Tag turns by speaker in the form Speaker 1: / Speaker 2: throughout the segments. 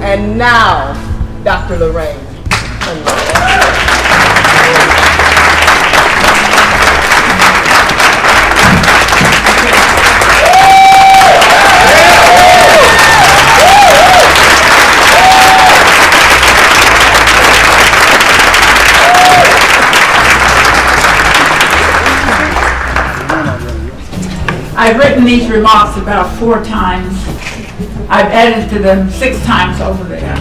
Speaker 1: And now, Dr. Lorraine Monroe.
Speaker 2: I've written these remarks about 4 times. I've edited them 6 times over there.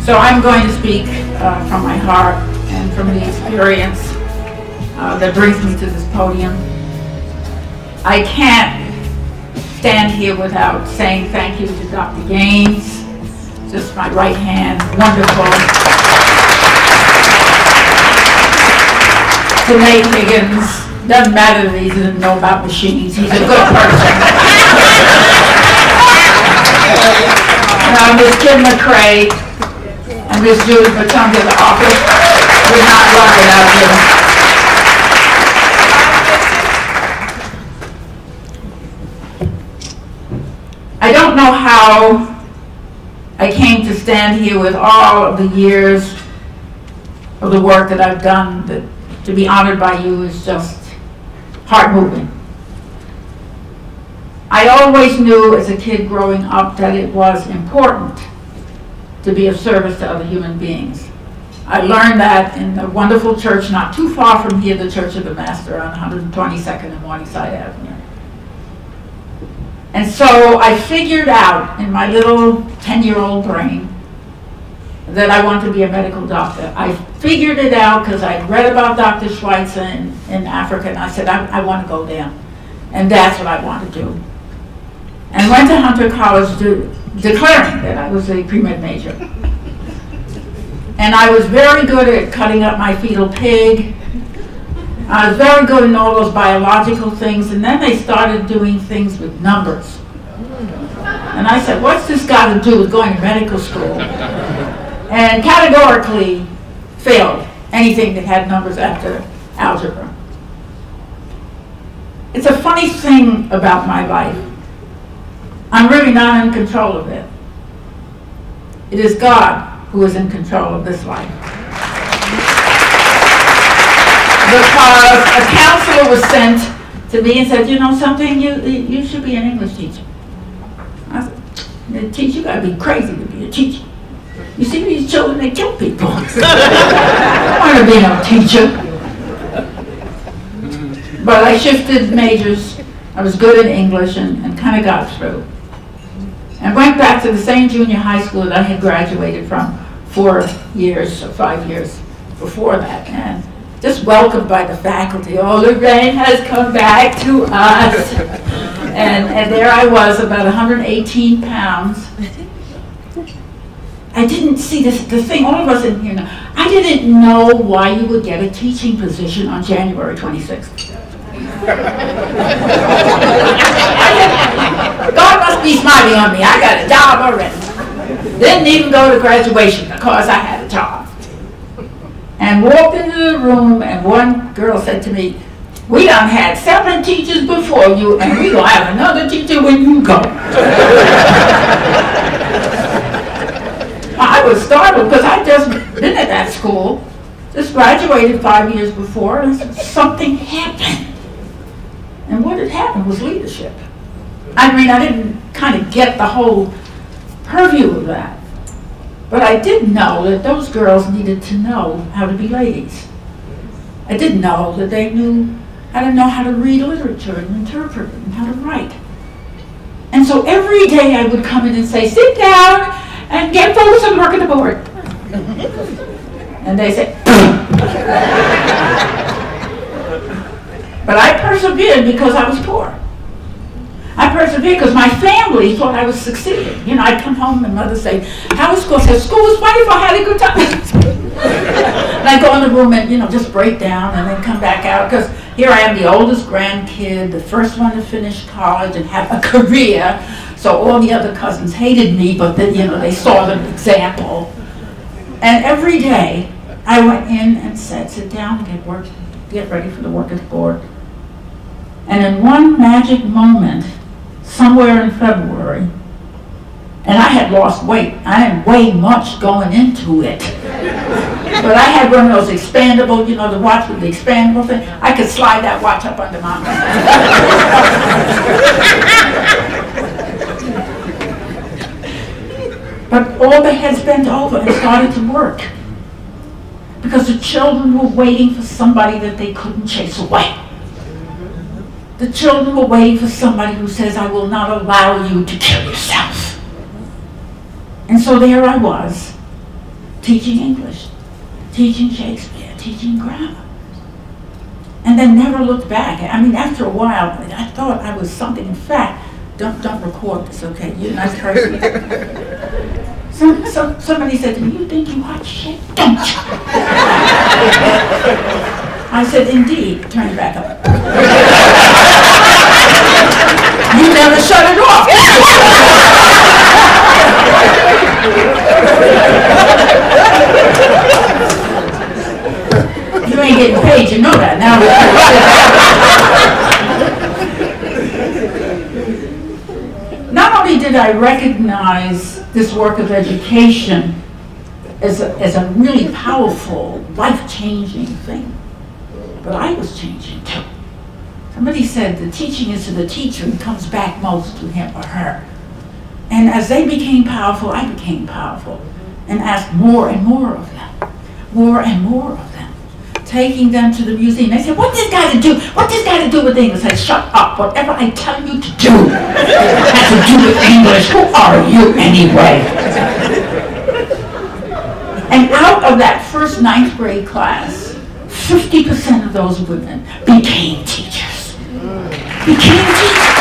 Speaker 2: So I'm going to speak from my heart and from the experience that brings me to this podium. I can't stand here without saying thank you to Dr. Gaines, just my right hand, wonderful. To Nate Higgins. Doesn't matter that he doesn't know about machines. He's a good person. Miss Kim McCrae and Miss Judith Matunga, the office would not run without him. I don't know how I came to stand here with all of the years of the work that I've done. That to be honored by you is just heart-moving. I always knew as a kid growing up that it was important to be of service to other human beings. I learned that in a wonderful church not too far from here, the Church of the Master on 122nd and Morningside Avenue. And so I figured out in my little 10-year-old brain that I wanted to be a medical doctor. I figured it out because I read about Dr. Schweitzer in Africa, and I said, I want to go there. And that's what I want to do. And went to Hunter College declaring that I was a pre-med major. And I was very good at cutting up my fetal pig. I was very good in all those biological things, and then they started doing things with numbers. And I said, what's this got to do with going to medical school? And categorically failed anything that had numbers after algebra. It's a funny thing about my life. I'm really not in control of it. It is God who is in control of this life. Because a counselor was sent to me and said, you know something, you should be an English teacher. I said, teacher, you gotta be crazy to be a teacher. You see these children, they kill people. I don't want to be no teacher. But I shifted majors. I was good in English and kind of got through. And went back to the same junior high school that I had graduated from 4 years or 5 years before that. And just welcomed by the faculty. Oh, Lorraine has come back to us. And there I was, about 118 pounds. I didn't see this, the thing, all of us in here know, I didn't know why you would get a teaching position on January 26th. God must be smiling on me. I got a job already. Didn't even go to graduation because I had a job. And walked into the room, and one girl said to me, we done had 7 teachers before you, and we gonna have another teacher when you go. I was startled because I'd just been at that school, just graduated 5 years before, and something happened. And what had happened was leadership. I mean, I didn't kind of get the whole purview of that. But I did know that those girls needed to know how to be ladies. I did know that they knew how to know how to read literature and interpret it and how to write. And so every day I would come in and say, sit down and get focused on work at the board. And they say, but I persevered because I was poor. I persevered because my family thought I was succeeding. You know, I'd come home and mother would say, how was school? I said, school was wonderful, I had a good time. And I'd go in the room and, you know, just break down and then come back out, because here I am, the oldest grandkid, the first one to finish college and have a career. So all the other cousins hated me, but then, you know, they saw the example. And every day I went in and said, sit down and get ready for the work at the board. And in one magic moment, somewhere in February, And I had lost weight. I didn't weigh much going into it. But I had one of those expandable, you know, the watch with the expandable thing. I could slide that watch up under my arm. But all the heads bent over and started to work. Because the children were waiting for somebody that they couldn't chase away. The children were waiting for somebody who says, I will not allow you to kill yourself. And so there I was, teaching English, teaching Shakespeare, teaching grammar. And then never looked back. I mean, after a while, I thought I was something. In fact, don't record this, okay? You're not cursing. Somebody said to me, you think you watch shit, don't you? I said, indeed. Turn it back up. You never shut it off. You ain't getting paid, you know that now. Not only did I recognize this work of education as a really powerful, life-changing thing, but I was changing too. Somebody said the teaching is to the teacher and comes back most to him or her. And as they became powerful, I became powerful and asked more and more of them, more and more of them, taking them to the museum. They said, what's this got to do? What's this got to do with English? I said, shut up. Whatever I tell you to do has to do with English. Who are you anyway? And out of that first 9th grade class, 50% of those women became teachers. Became teachers.